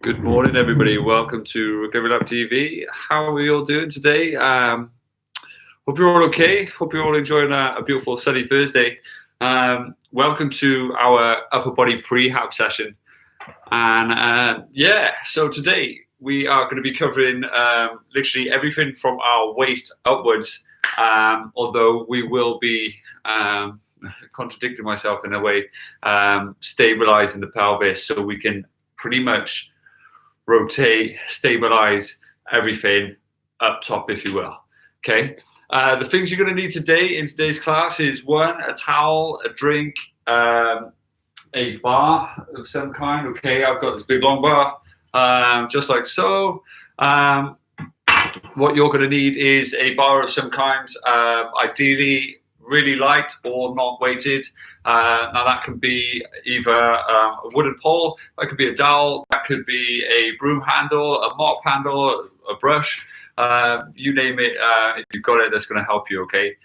Good morning, everybody. Welcome to Recovery Lab TV. How are we all doing today? Hope you're all okay. Hope you're all enjoying a beautiful sunny Thursday. Welcome to our upper body prehab session. And so today we are going to be covering literally everything from our waist upwards, although we will be contradicting myself in a way, stabilizing the pelvis so we can pretty much rotate, stabilize everything up top, if you will. Okay. The things you're going to need today in today's class is one, a towel, a drink, a bar of some kind. Okay, I've got this big long bar, just like so. What you're going to need is a bar of some kind, ideally really light or not weighted. Now that can be either a wooden pole, that could be a dowel, that could be a broom handle, a mop handle, a brush, you name it. If you've got it, that's going to help you. Okay.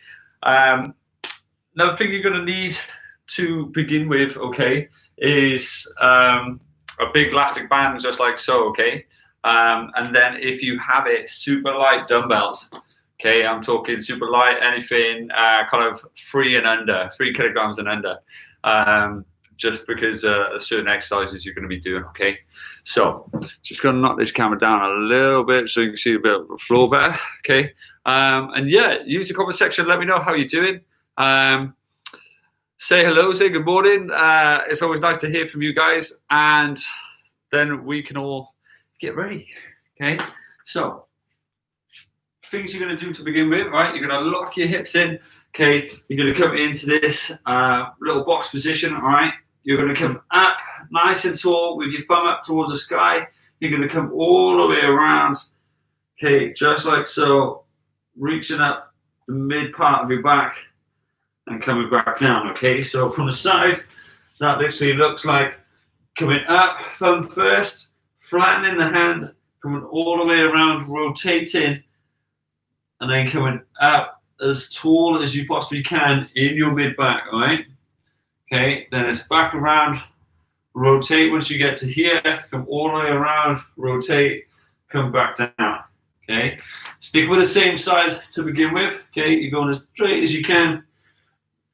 Another thing you're going to need to begin with, okay, is a big elastic band, just like so. Okay. And then if you have it, super light dumbbells. Okay, I'm talking super light, anything kind of 3 kilograms and under, just because certain exercises you're going to be doing. Okay, so just going to knock this camera down a little bit so you can see a bit of the floor better. Okay, and yeah, use the comment section. Let me know how you're doing. Say hello, say good morning. It's always nice to hear from you guys, and then we can all get ready. Okay, so things you're going to do to begin with, right? You're going to lock your hips in, okay? You're going to come into this little box position, all right? You're going to come up nice and tall with your thumb up towards the sky. You're going to come all the way around, okay, just like so, reaching up the mid part of your back and coming back down, okay? So from the side, that literally looks like coming up, thumb first, flattening the hand, coming all the way around, rotating, and then coming up as tall as you possibly can in your mid back, all right? Okay, then it's back around, rotate once you get to here, come all the way around, rotate, come back down, okay? Stick with the same side to begin with, okay? You're going as straight as you can,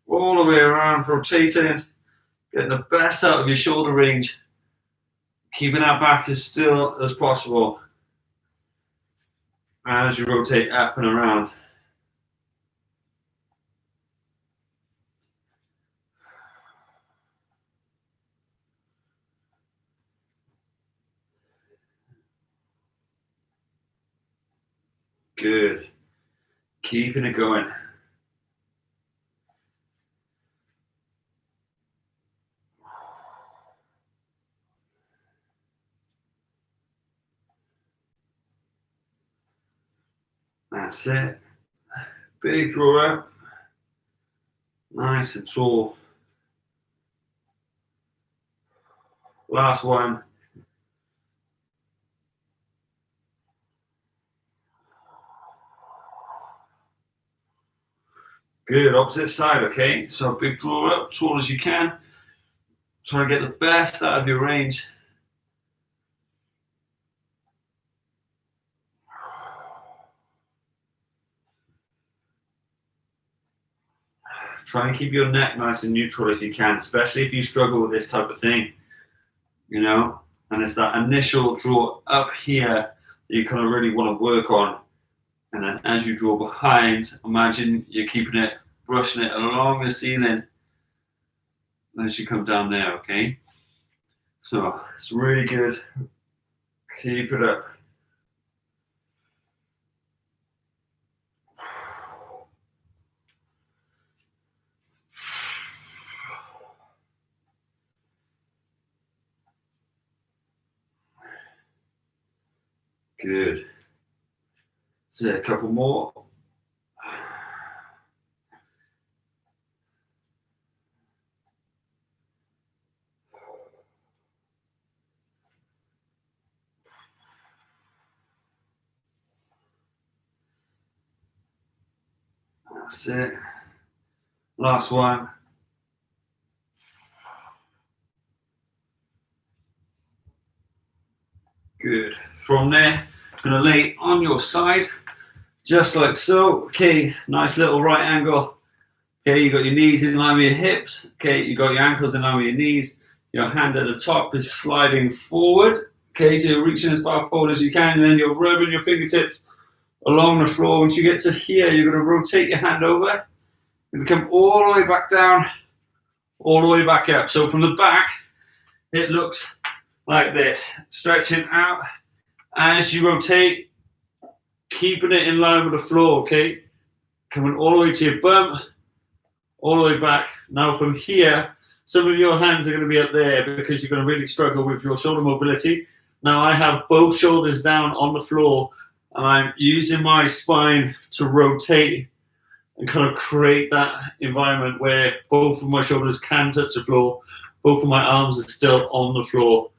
all the way around, rotating, getting the best out of your shoulder range, keeping that back as still as possible as you rotate up and around. Good. Keeping it going. That's it. Big draw up. Nice and tall. Last one. Good. Opposite side, okay? So big draw up, tall as you can. Try to get the best out of your range. Try and keep your neck nice and neutral if you can, especially if you struggle with this type of thing, you know? And it's that initial draw up here that you kind of really want to work on. And then as you draw behind, imagine you're keeping it, brushing it along the ceiling as you come down there, okay? So it's really good. Keep it up. Good. So a couple more. That's it. Last one. Good. From there, I'm going to lay on your side, just like so. Okay, nice little right angle. Okay, you got your knees in line with your hips. Okay, you got your ankles in line with your knees. Your hand at the top is sliding forward. Okay, so you're reaching as far forward as you can, and then you're rubbing your fingertips along the floor. Once you get to here, you're going to rotate your hand over. You're going to come all the way back down, all the way back up. So from the back, it looks like this, stretching out as you rotate, keeping it in line with the floor, okay? Coming all the way to your bum, all the way back. Now from here, some of your hands are going to be up there because you're going to really struggle with your shoulder mobility. Now I have both shoulders down on the floor and I'm using my spine to rotate and kind of create that environment where both of my shoulders can touch the floor, both of my arms are still on the floor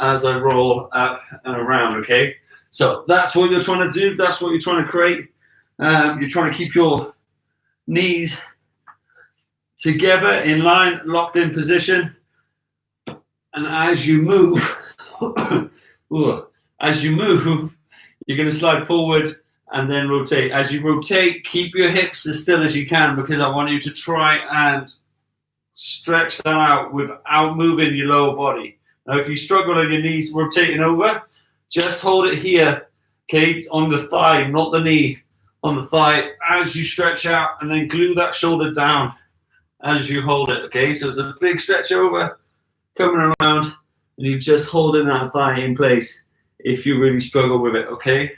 as I roll up and around, okay? So that's what you're trying to do, that's what you're trying to create. You're trying to keep your knees together, in line, locked in position. And as you move, you're going to slide forward and then rotate. As you rotate, keep your hips as still as you can because I want you to try and stretch that out without moving your lower body. Now, if you struggle on your knees rotating over, just hold it here, okay, on the thigh, not the knee, on the thigh as you stretch out, and then glue that shoulder down as you hold it, okay? So it's a big stretch over, coming around, and you're just holding that thigh in place if you really struggle with it, okay?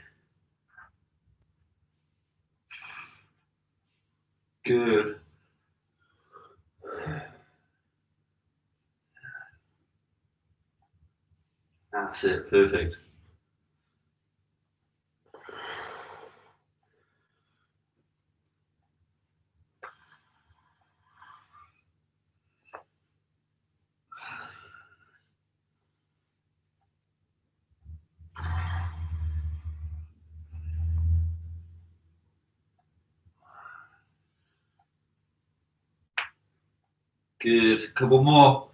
Good. That's it, perfect. Good. A couple more.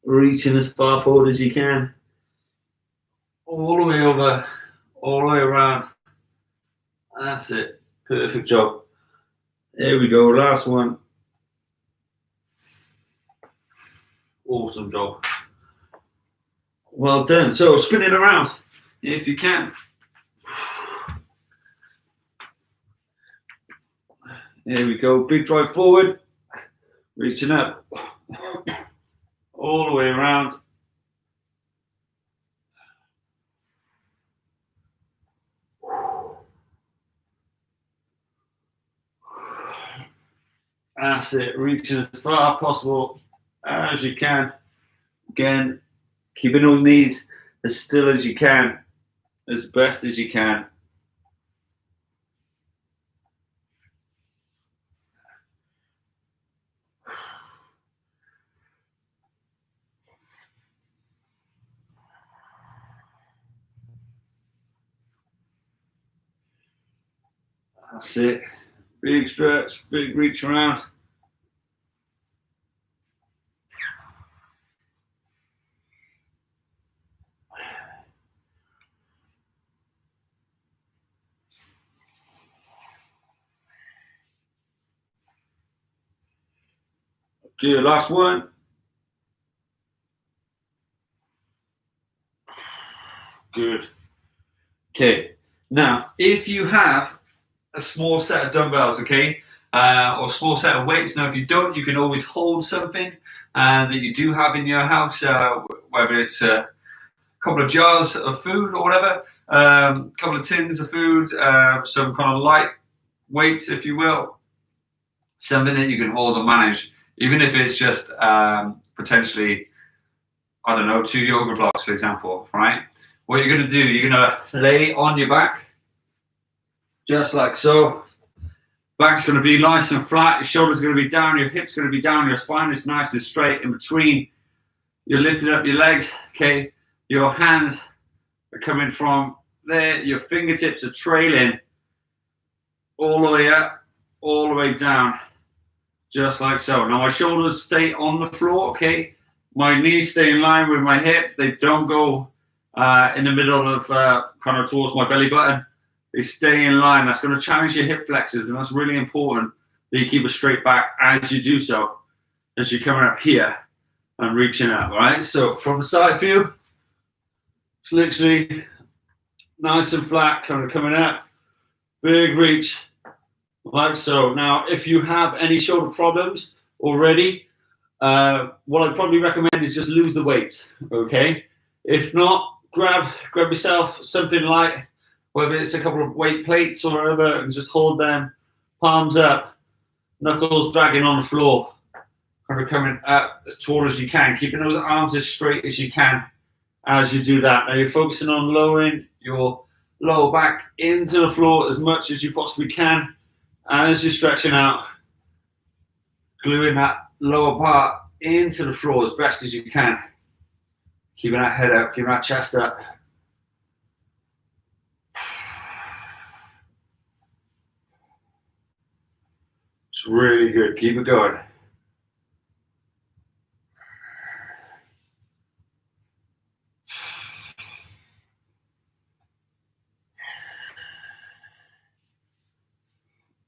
Reaching as far forward as you can. All the way over, all the way around. That's it. Perfect job. There we go. Last one. Awesome job. Well done. So spin it around if you can. There we go. Big drive forward. Reaching up. All the way around. That's it. Reaching as far possible as you can. Again, keeping those knees as still as you can, as best as you can. That's it. Big stretch, big reach around. Good, last one. Good. Okay, now if you have a small set of dumbbells, okay, or a small set of weights, now if you don't, you can always hold something that you do have in your house, whether it's a couple of jars of food or whatever, a couple of tins of food, some kind of light weights, if you will, something that you can hold and manage, even if it's just potentially, I don't know, 2 yoga blocks, for example, right? What you're going to do, you're going to lay on your back, just like so. Back's going to be nice and flat, your shoulders are going to be down, your hips are going to be down, your spine is nice and straight in between. You're lifting up your legs, okay? Your hands are coming from there, your fingertips are trailing all the way up, all the way down, just like so. Now my shoulders stay on the floor, okay? My knees stay in line with my hip, they don't go in the middle of kind of towards my belly button. They stay in line. That's going to challenge your hip flexors, and that's really important that you keep a straight back as you do so, as you're coming up here and reaching up, right? So from the side view, it's literally nice and flat, kind of coming up, big reach, like so. Now, if you have any shoulder problems already, what I'd probably recommend is just lose the weight, okay? If not, grab yourself something light, whether it's a couple of weight plates or whatever, and just hold them, palms up, knuckles dragging on the floor, kind of coming up as tall as you can, keeping those arms as straight as you can as you do that. Now you're focusing on lowering your lower back into the floor as much as you possibly can, and as you're stretching out, gluing that lower part into the floor as best as you can, keeping that head up, keeping that chest up. It's really good. Keep it going.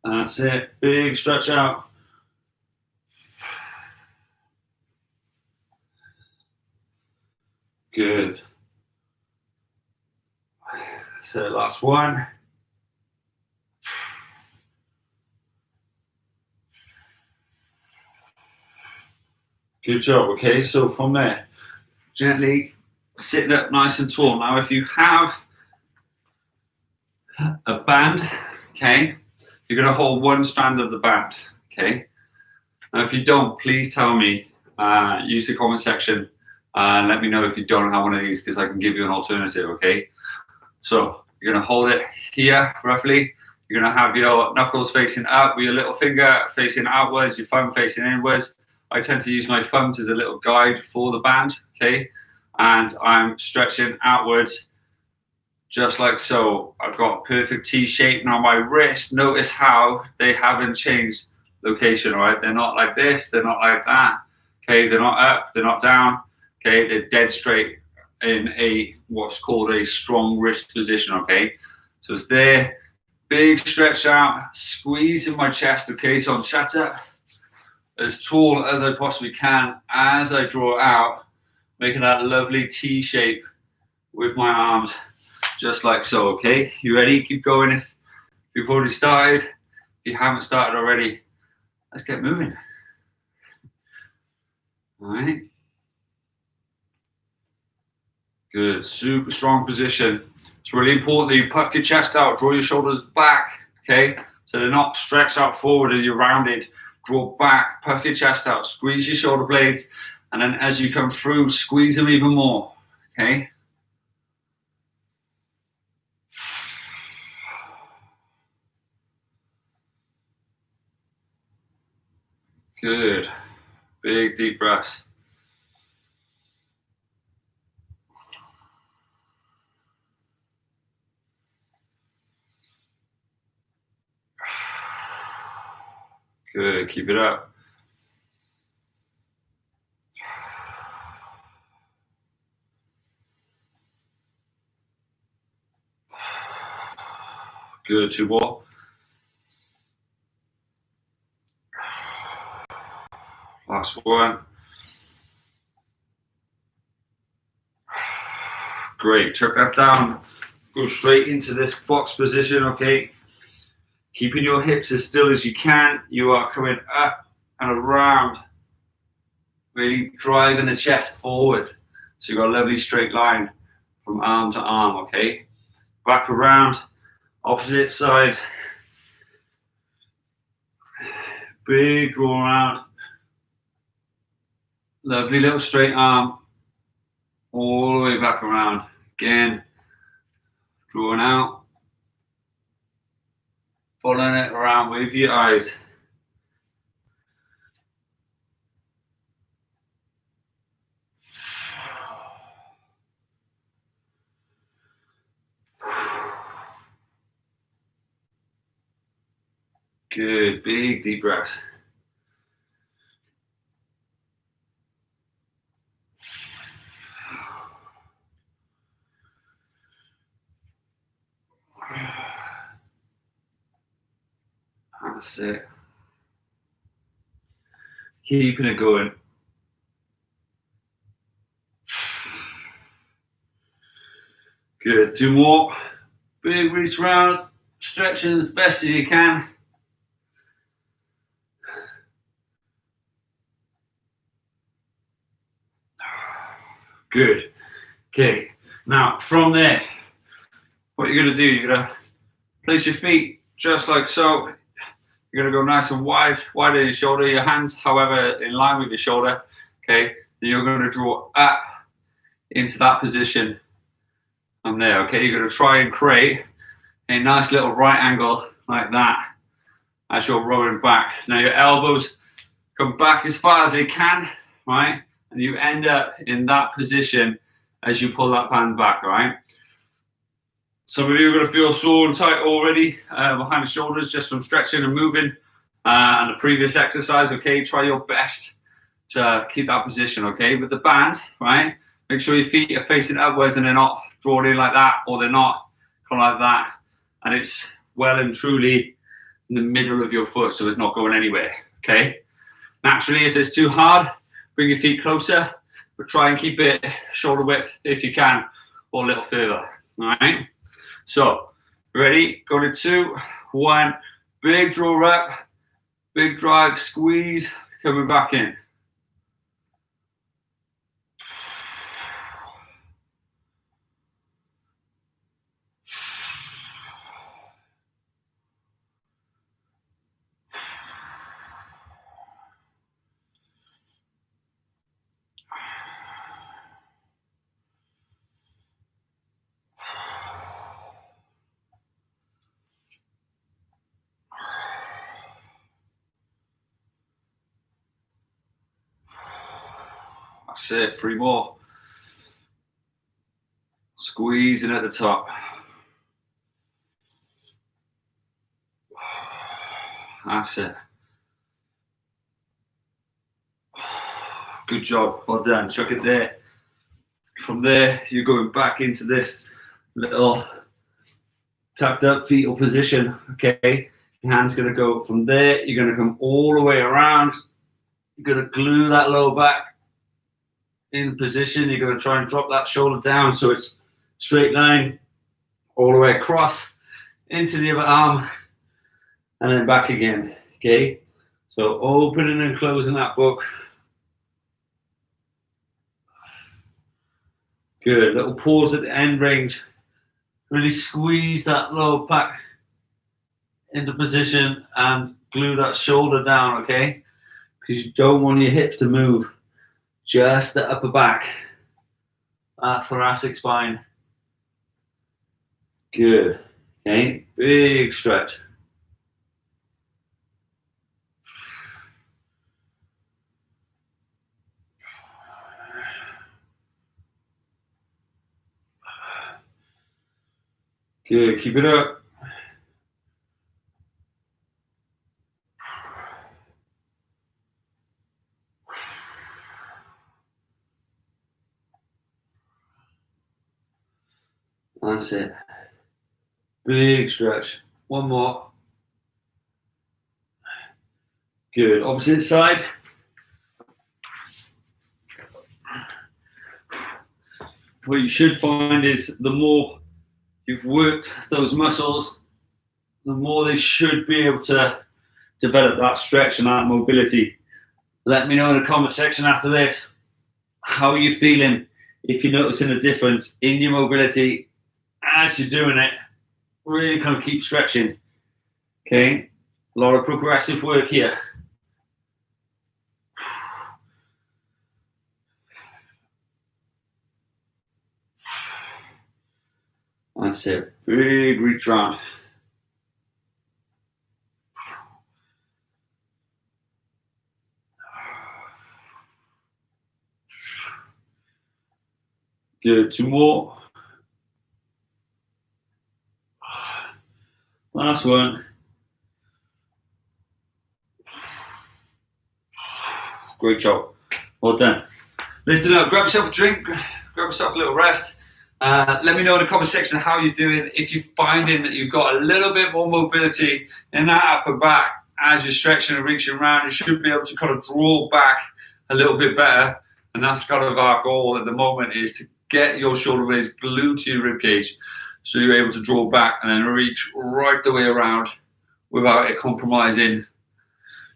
That's it. Big stretch out. Good. So last one. Good job. Okay, so from there, gently sitting up nice and tall. Now, if you have a band, okay, you're going to hold one strand of the band, okay? Now, if you don't, please tell me. Use the comment section and let me know if you don't have one of these, because I can give you an alternative, okay? So you're going to hold it here, roughly. You're going to have your knuckles facing up with your little finger facing outwards, your thumb facing inwards. I tend to use my thumbs as a little guide for the band, okay? And I'm stretching outwards just like so. I've got a perfect T shape. Now my wrists, notice how they haven't changed location, all right? They're not like this, they're not like that, okay? They're not up, they're not down, okay? They're dead straight in a what's called a strong wrist position, okay? So it's there, big stretch out, squeezing my chest, okay? So I'm sat up as tall as I possibly can as I draw out, making that lovely T shape with my arms, just like so, okay? You ready? Keep going if you've already started. If you haven't started already, let's get moving. All right. Good, super strong position. It's really important that you puff your chest out, draw your shoulders back, okay? So they're not stretched out forward and you're rounded. Draw back, puff your chest out, squeeze your shoulder blades, and then as you come through, squeeze them even more, okay? Good. Big deep breaths. Good, keep it up. Good, two more. Last one. Great, tuck that down. Go straight into this box position, okay? Keeping your hips as still as you can. You are coming up and around, really driving the chest forward. So you've got a lovely straight line from arm to arm, okay? Back around, opposite side. Big draw around. Lovely little straight arm. All the way back around. Again, drawing out. Following it around with your eyes. Good, big deep breaths. That's it. Keeping it going. Good. 2 more. Big reach round. Stretching as best as you can. Good. Okay. Now from there, what you're going to do, you're going to place your feet just like so. You're going to go nice and wide in your shoulder. Your hands, however, in line with your shoulder. Okay. Then you're going to draw up into that position. From there. Okay. You're going to try and create a nice little right angle like that as you're rowing back. Now your elbows come back as far as they can, right? And you end up in that position as you pull that band back, right? Some of you are going to feel sore and tight already behind the shoulders just from stretching and moving and the previous exercise, okay? Try your best to keep that position, okay? With the band, right? Make sure your feet are facing upwards and they're not drawn in like that, or they're not kind of like that. And it's well and truly in the middle of your foot, so it's not going anywhere, okay? Naturally, if it's too hard, bring your feet closer, but try and keep it shoulder width if you can, or a little further, all right? So, ready? Go to 2, 1, big draw up, big drive, squeeze, coming back in. That's it, 3 more. Squeezing at the top. That's it. Good job, well done, chuck it there. From there, you're going back into this little tucked up fetal position, okay? Your hand's gonna go from there, you're gonna come all the way around. You're gonna glue that lower back in position. You're gonna try and drop that shoulder down so it's straight line all the way across into the other arm and then back again, okay? So opening and closing that book. Good, little pause at the end range. Really squeeze that lower back into position and glue that shoulder down, okay? Because you don't want your hips to move. Just the upper back, that thoracic spine. Good, okay? Big stretch. Good, keep it up. That's it. Big stretch. 1 more. Good, opposite side. What you should find is the more you've worked those muscles, the more they should be able to develop that stretch and that mobility. Let me know in the comment section after this, how are you feeling? If you're noticing a difference in your mobility as you're doing it, really kind of keep stretching, okay? A lot of progressive work here. That's it, big reach round. Good, 2 more. Last one. Great job, well done. Lift it up, grab yourself a drink, grab yourself a little rest. Let me know in the comment section how you're doing. If you're finding that you've got a little bit more mobility in that upper back as you're stretching and reaching around, you should be able to kind of draw back a little bit better. And that's kind of our goal at the moment, is to get your shoulder blades glued to your rib cage, so you're able to draw back and then reach right the way around without it compromising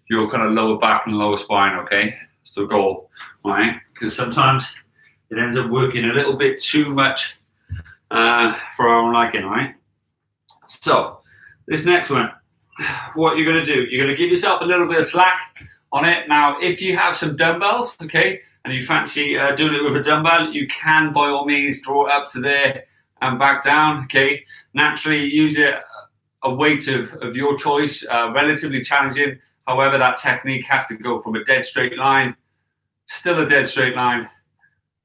your kind of lower back and lower spine, okay? That's the goal, right? Because sometimes it ends up working a little bit too much for our own liking, right? So this next one, what you're going to do, you're going to give yourself a little bit of slack on it. Now, if you have some dumbbells, okay, and you fancy doing it with a dumbbell, you can by all means draw it up to there and back down, okay? Naturally, use a weight of your choice, relatively challenging. However, that technique has to go from a dead straight line, still a dead straight line,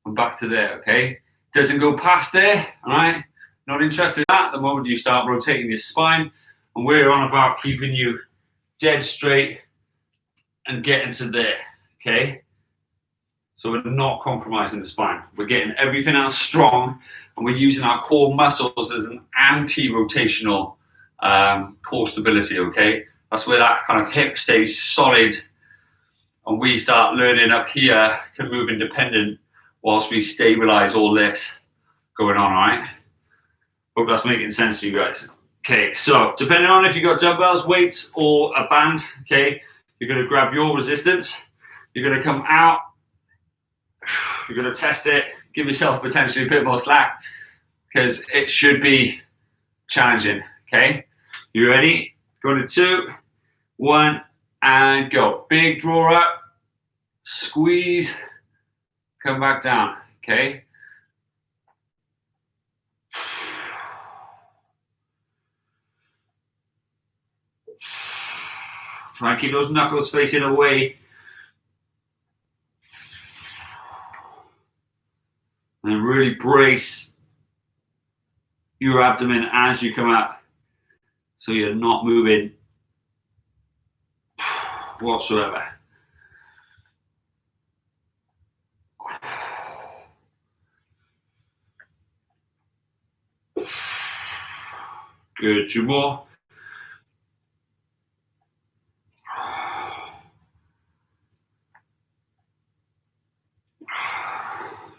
and back to there, okay? Doesn't go past there, all right? Not interested in that. The moment you start rotating your spine, and we're on about keeping you dead straight and getting to there, okay? So we're not compromising the spine. We're getting everything else strong, and we're using our core muscles as an anti-rotational core stability, okay? That's where that kind of hip stays solid, and we start learning up here, can move independent whilst we stabilize all this going on, all right? Hope that's making sense to you guys. Okay, so depending on if you've got dumbbells, weights, or a band, okay, you're going to grab your resistance, you're going to come out, you're going to test it, give yourself potentially a bit more slack, because it should be challenging, okay? You ready? Go to 2, 1, and go. Big draw up, squeeze, come back down, okay? Try and keep those knuckles facing away. And really brace your abdomen as you come up, so you're not moving whatsoever. Good, 2 more.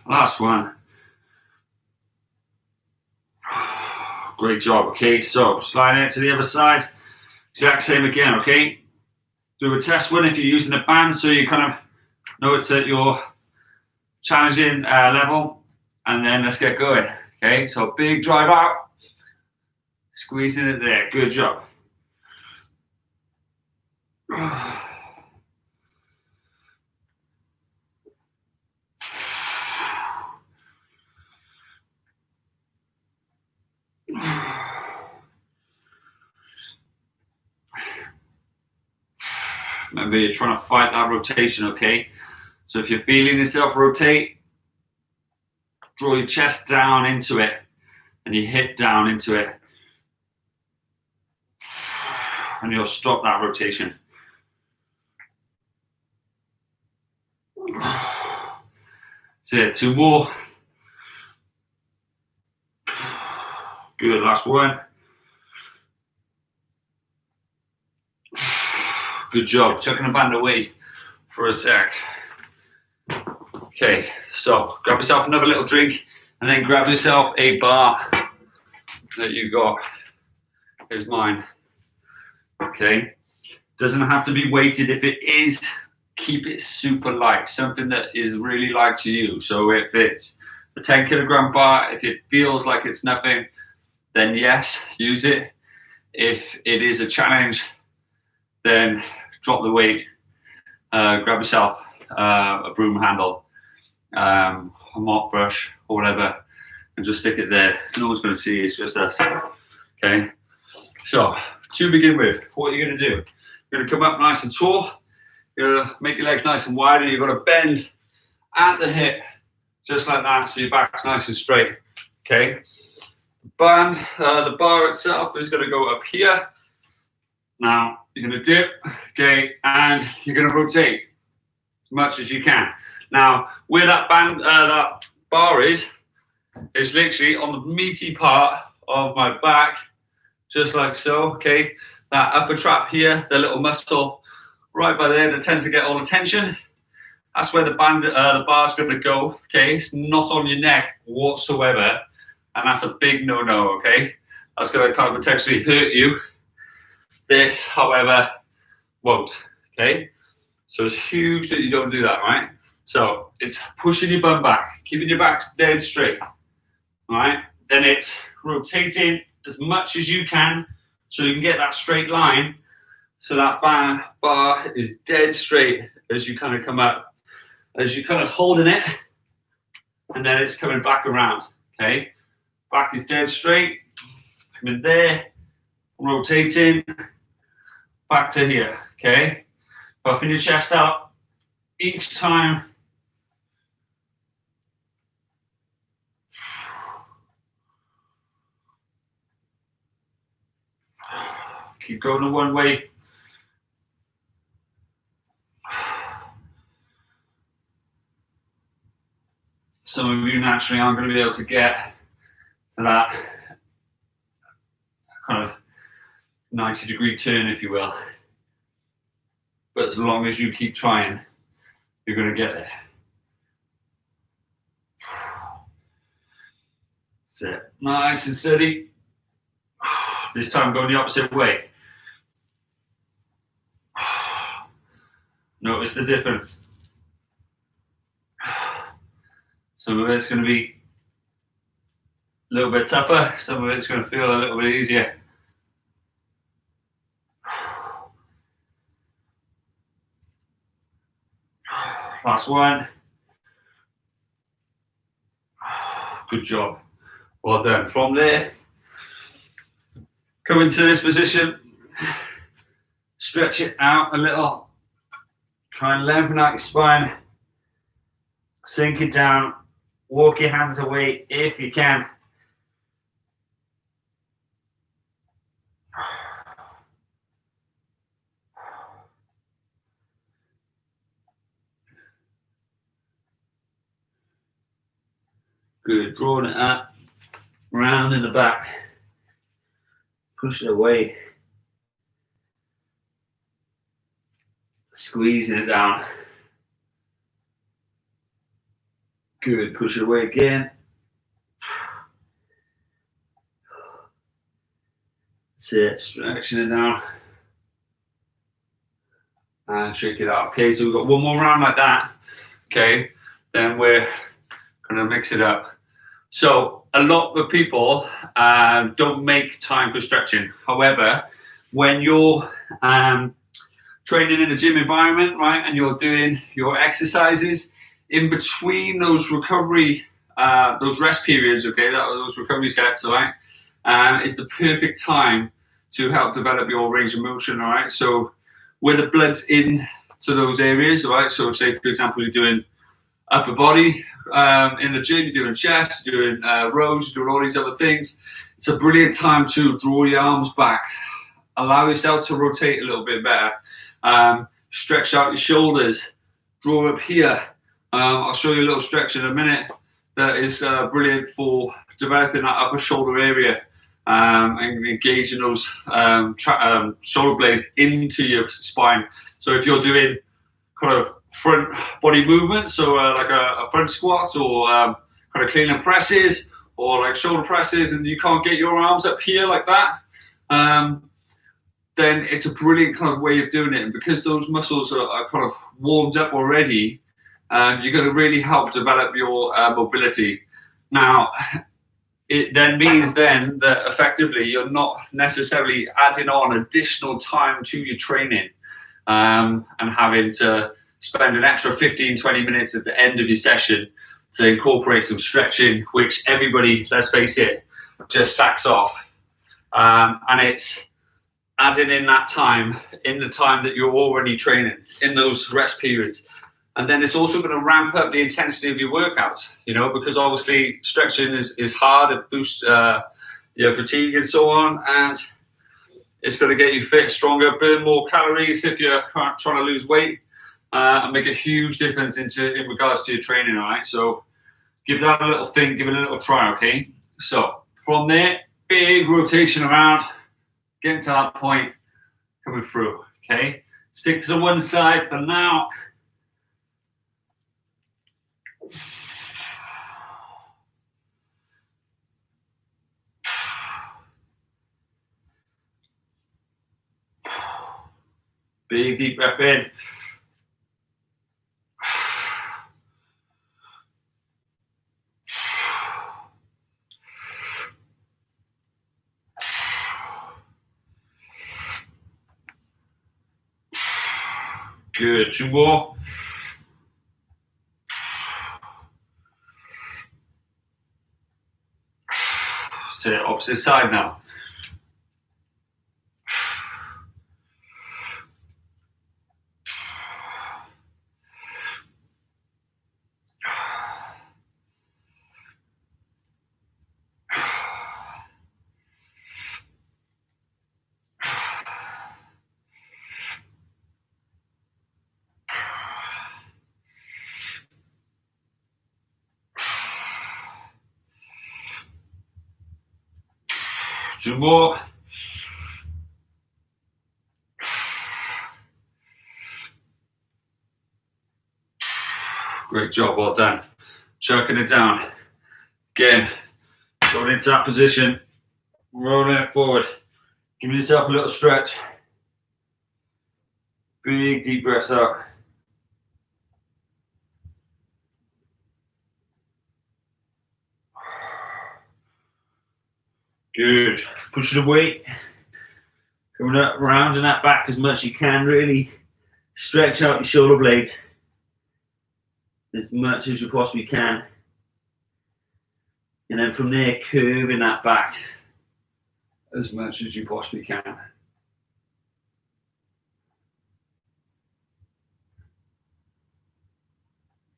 Last one. Great job, okay? So slide it to the other side. Exact same again, okay? Do a test one if you're using a band, so you kind of know it's at your challenging level, and then let's get going, okay? So big drive out, squeezing it there, good job. Remember, you're trying to fight that rotation, okay? So if you're feeling yourself rotate, draw your chest down into it and your hip down into it, and you'll stop that rotation. So 2 more. Good, last one. Good job. Chucking the band away for a sec. Okay, so grab yourself another little drink, and then grab yourself a bar that you got. Here's mine. Okay, doesn't have to be weighted. If it is, keep it super light, something that is really light to you. So if it's a 10 kilogram bar, if it feels like it's nothing, then yes, use it. If it is a challenge, then drop the weight, grab yourself a broom handle, a mop brush or whatever, and just stick it there. No one's going to see, it's just us. Okay, so to begin with, what you're going to do, you're going to come up nice and tall, you're going to make your legs nice and wide, and you're going to bend at the hip, just like that, so your back's nice and straight. Okay, the bar itself is going to go up here. Now you're going to dip, okay, and you're going to rotate as much as you can. Now, where that bar is literally on the meaty part of my back, just like so, okay? that upper trap here, the little muscle right by there that tends to get all the tension. That's where the bar's going to go. Okay, it's not on your neck whatsoever, and that's a big no-no. Okay, that's going to kind of potentially hurt you. This, however, won't. Okay, so it's huge that you don't do that, right? So it's pushing your bum back, keeping your back dead straight. All right, then it's rotating as much as you can so you can get that straight line, so that bar is dead straight as you kind of come up, as you're kind of holding it, and then it's coming back around. Okay, back is dead straight, coming there, rotating back to here. Okay, puffing your chest out each time. Keep going the one way. Some of you naturally aren't going to be able to get to that kind of 90-degree turn, if you will. But as long as you keep trying, you're going to get there. That's it. Nice and steady. This time going the opposite way. Notice the difference. Some of it's going to be a little bit tougher, some of it's going to feel a little bit easier. Last one. Good job. Well done. From there, come into this position, stretch it out a little, try and lengthen out your spine, sink it down, walk your hands away if you can. Good, drawing it up, round in the back, push it away, squeezing it down. Good, push it away again. That's it, stretching it down. And shake it out. Okay, so we've got one more round like that. Okay, then we're gonna mix it up. So a lot of people don't make time for stretching. However, when you're training in a gym environment, right, and you're doing your exercises, in between those recovery, those rest periods, okay, those recovery sets, all right, is the perfect time to help develop your range of motion, all right? So where the blood's in to those areas, all right, so say, for example, you're doing upper body in the gym, you're doing chest, you're doing rows, you're doing all these other things, it's a brilliant time to draw your arms back, allow yourself to rotate a little bit better, stretch out your shoulders, draw up here. I'll show you a little stretch in a minute that is brilliant for developing that upper shoulder area and engaging those shoulder blades into your spine. So if you're doing kind of front body movements, so like a front squat or kind of clean and presses or like shoulder presses, and you can't get your arms up here like that, then it's a brilliant kind of way of doing it. And because those muscles are kind of warmed up already, you're going to really help develop your mobility. Now, it then means then that effectively you're not necessarily adding on additional time to your training and having to spend an extra 15-20 minutes at the end of your session to incorporate some stretching, which everybody, let's face it, just sacks off. And it's adding in that time, in the time that you're already training, in those rest periods. And then it's also going to ramp up the intensity of your workouts, you know, because obviously stretching is hard, it boosts your fatigue and so on, and it's going to get you fit, stronger, burn more calories if you're trying to lose weight, and make a huge difference in regards to your training, all right? So give that a little think, give it a little try, okay? So from there, big rotation around, getting to that point, coming through, okay? Stick to the one side for now. Big deep breath in. Good, 2 more. So opposite side now. Two more. Great job, well done. Chucking it down. Again, going into that position, rolling it forward. Give yourself a little stretch. Big deep breaths out. Good. Push the weight. Coming up, rounding that back as much as you can. Really stretch out your shoulder blades as much as you possibly can. And then from there, curving that back as much as you possibly can.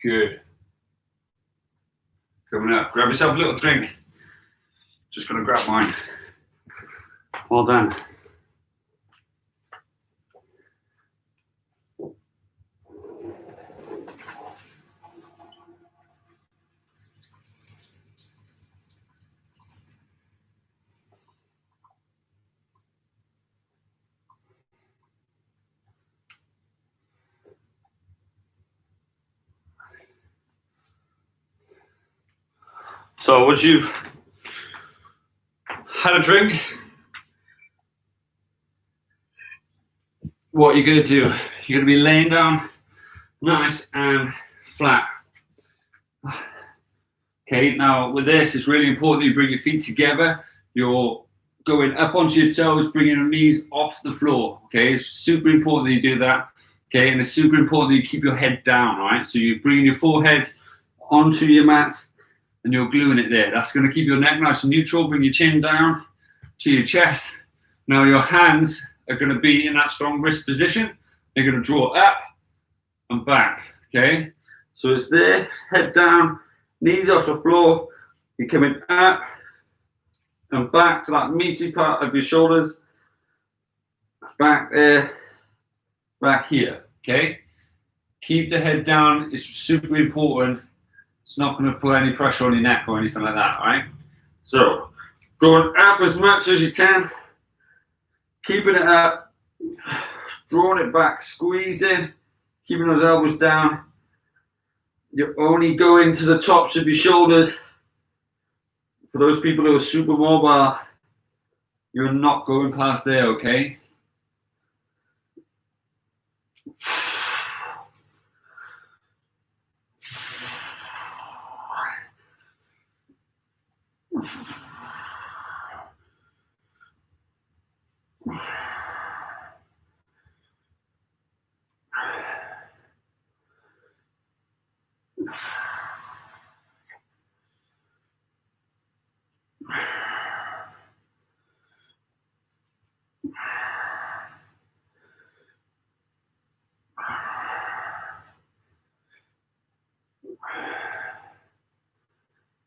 Good. Coming up, grab yourself a little drink. Just gonna grab mine. Well done. So once you've had a drink, what you're going to do, you're going to be laying down nice and flat. Okay, now with this, it's really important that you bring your feet together. You're going up onto your toes, bringing your knees off the floor. Okay, it's super important that you do that. Okay, and it's super important that you keep your head down, right? So you're bringing your forehead onto your mat and you're gluing it there. That's going to keep your neck nice and neutral. Bring your chin down to your chest. Now your hands are going to be in that strong wrist position. They're going to draw up and back, okay? So it's there, head down, knees off the floor. You're coming up and back to that meaty part of your shoulders. Back there, back here, okay? Keep the head down, it's super important. It's not going to put any pressure on your neck or anything like that, all right? So, going up as much as you can, keeping it up, drawing it back, squeezing, keeping those elbows down. You're only going to the tops of your shoulders. For those people who are super mobile, you're not going past there, okay?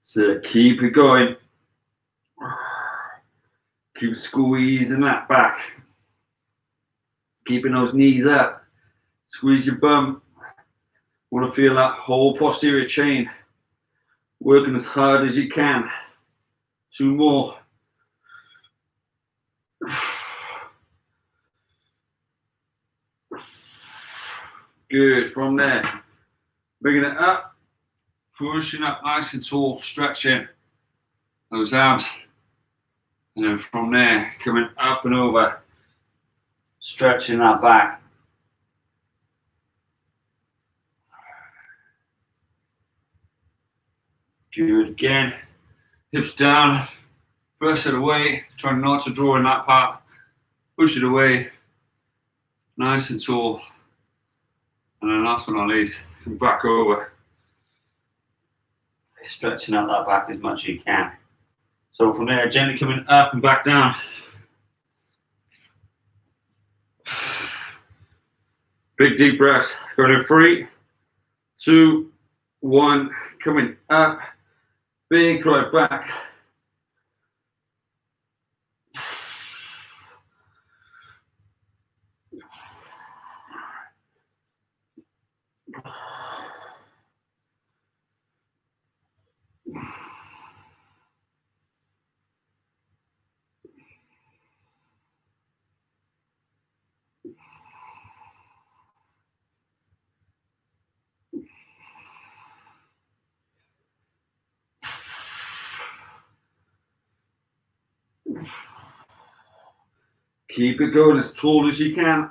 So keep it going. Keep squeezing that back. Keeping those knees up. Squeeze your bum. Want to feel that whole posterior chain. Working as hard as you can. 2 more. Good. From there, bringing it up, pushing up nice and tall, stretching those arms. And then from there, coming up and over, stretching that back. Good. Again, hips down, press it away, trying not to draw in that part. Push it away, nice and tall. And then last but not least, come back over. Stretching out that back as much as you can. So from there, gently coming up and back down. Big deep breath. Go to 3, 2, 1. Coming up. Big drive back. Keep it going as tall as you can.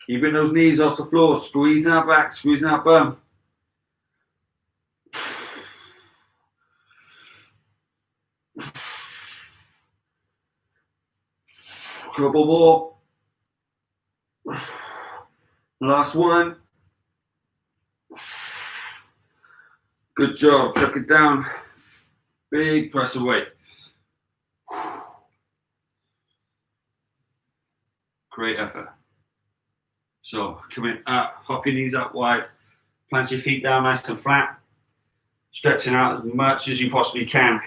Keeping those knees off the floor. Squeezing that back, squeezing that bum. Couple more. Last one. Good job. Chuck it down. Big press away. Great effort. So coming up, hop your knees up wide, plant your feet down nice and flat, stretching out as much as you possibly can.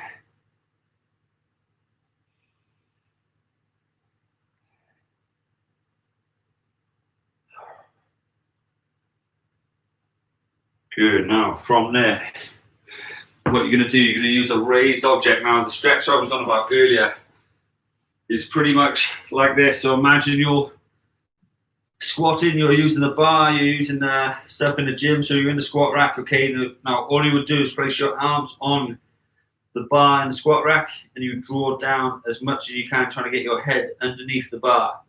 Good. Now from there, what you're going to do, you're going to use a raised object. Now the stretch I was on about earlier is pretty much like this. So imagine you're squatting, you're using the bar, you're using the stuff in the gym, so you're in the squat rack, okay? Now all you would do is place your arms on the bar and the squat rack, and you draw down as much as you can, trying to get your head underneath the bar.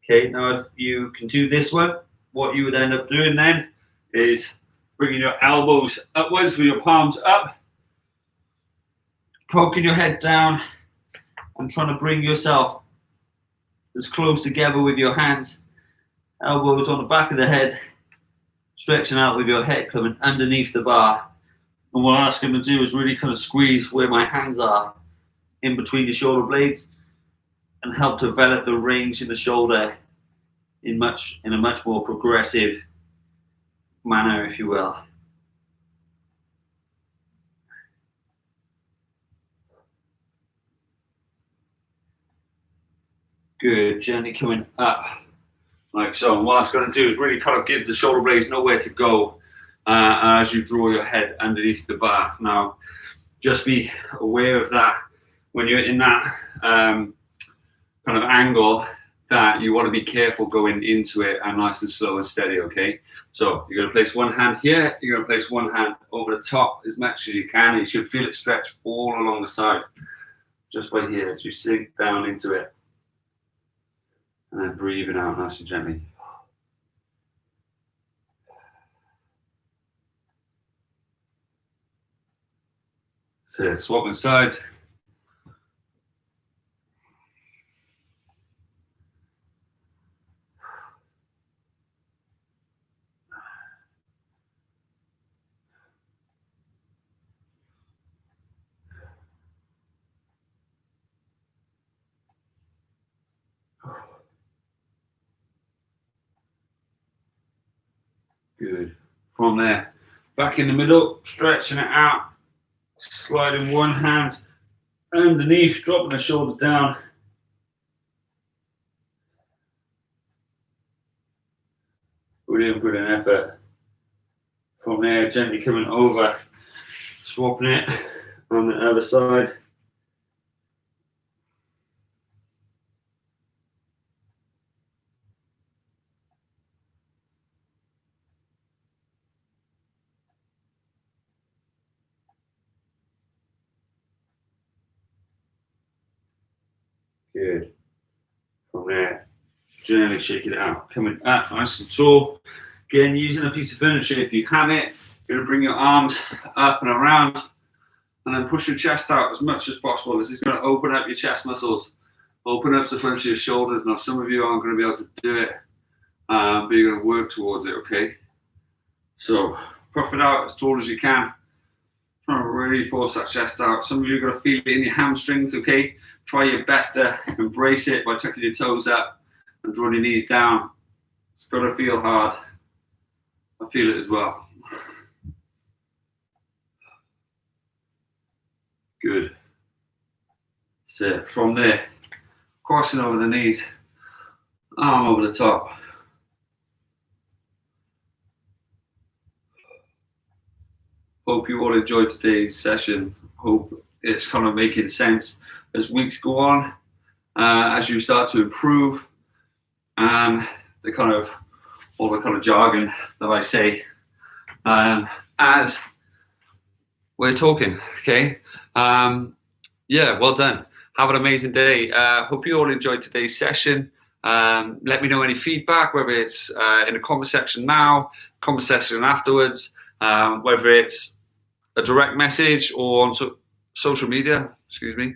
Okay, now if you can do this one, what you would end up doing then is bringing your elbows upwards with your palms up, poking your head down, and trying to bring yourself as close together with your hands. Elbows on the back of the head, stretching out with your head coming underneath the bar. And what I'm going to do is really kind of squeeze where my hands are in between the shoulder blades and help develop the range in the shoulder in a much more progressive manner, if you will. Good, gently coming up. Like so. And what that's going to do is really kind of give the shoulder blades nowhere to go as you draw your head underneath the bar. Now, just be aware of that when you're in that kind of angle, that you want to be careful going into it and nice and slow and steady, okay? So you're going to place one hand here, you're going to place one hand over the top as much as you can. You should feel it stretch all along the side, just by here, as you sink down into it. And then breathing out nice and gently. So swapping sides. Good. From there, back in the middle, stretching it out, sliding one hand underneath, dropping the shoulder down. Brilliant, brilliant effort. From there, gently coming over, swapping it on the other side. Good. From there, gently shake it out. Coming up nice and tall. Again, using a piece of furniture if you have it. You're going to bring your arms up and around, and then push your chest out as much as possible. This is going to open up your chest muscles, open up the front of your shoulders. Now, some of you aren't going to be able to do it, but you're going to work towards it, okay? So, puff it out as tall as you can. Try to really force that chest out. Some of you are going to feel it in your hamstrings, okay? Try your best to embrace it by tucking your toes up and drawing your knees down. It's got to feel hard. I feel it as well. Good. So from there, crossing over the knees, arm over the top. Hope you all enjoyed today's session. Hope it's kind of making sense as weeks go on, as you start to improve, and all the kind of jargon that I say as we're talking. Okay. Yeah, well done. Have an amazing day. Hope you all enjoyed today's session. Let me know any feedback, whether it's in the comment section now, comment section afterwards, whether it's a direct message or on social media, excuse me.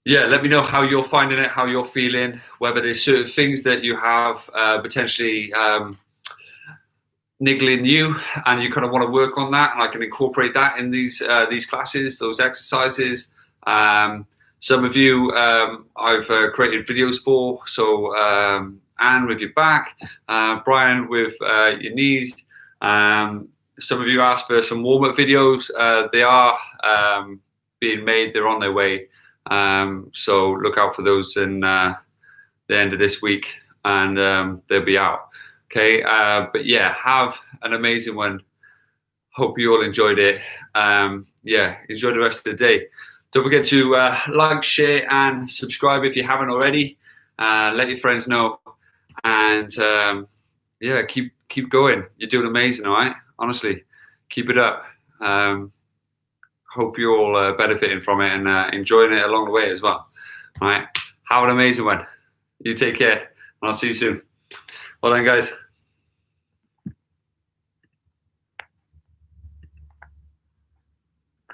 Yeah, let me know how you're finding it, how you're feeling, whether there's certain things that you have potentially niggling you and you kind of want to work on that, and I can incorporate that in these classes, those exercises. Some of you I've created videos for, so Anne with your back, Brian with your knees. Some of you asked for some warm-up videos. They are being made, they're on their way. So look out for those in the end of this week, and they'll be out. Okay, but yeah, have an amazing one. Hope you all enjoyed it. Yeah, enjoy the rest of the day. Don't forget to like, share, and subscribe if you haven't already. Let your friends know, and yeah, keep going. You're doing amazing, all right? Honestly, keep it up. Hope you're all benefiting from it and enjoying it along the way as well. All right, have an amazing one. You take care, and I'll see you soon. Well done, guys.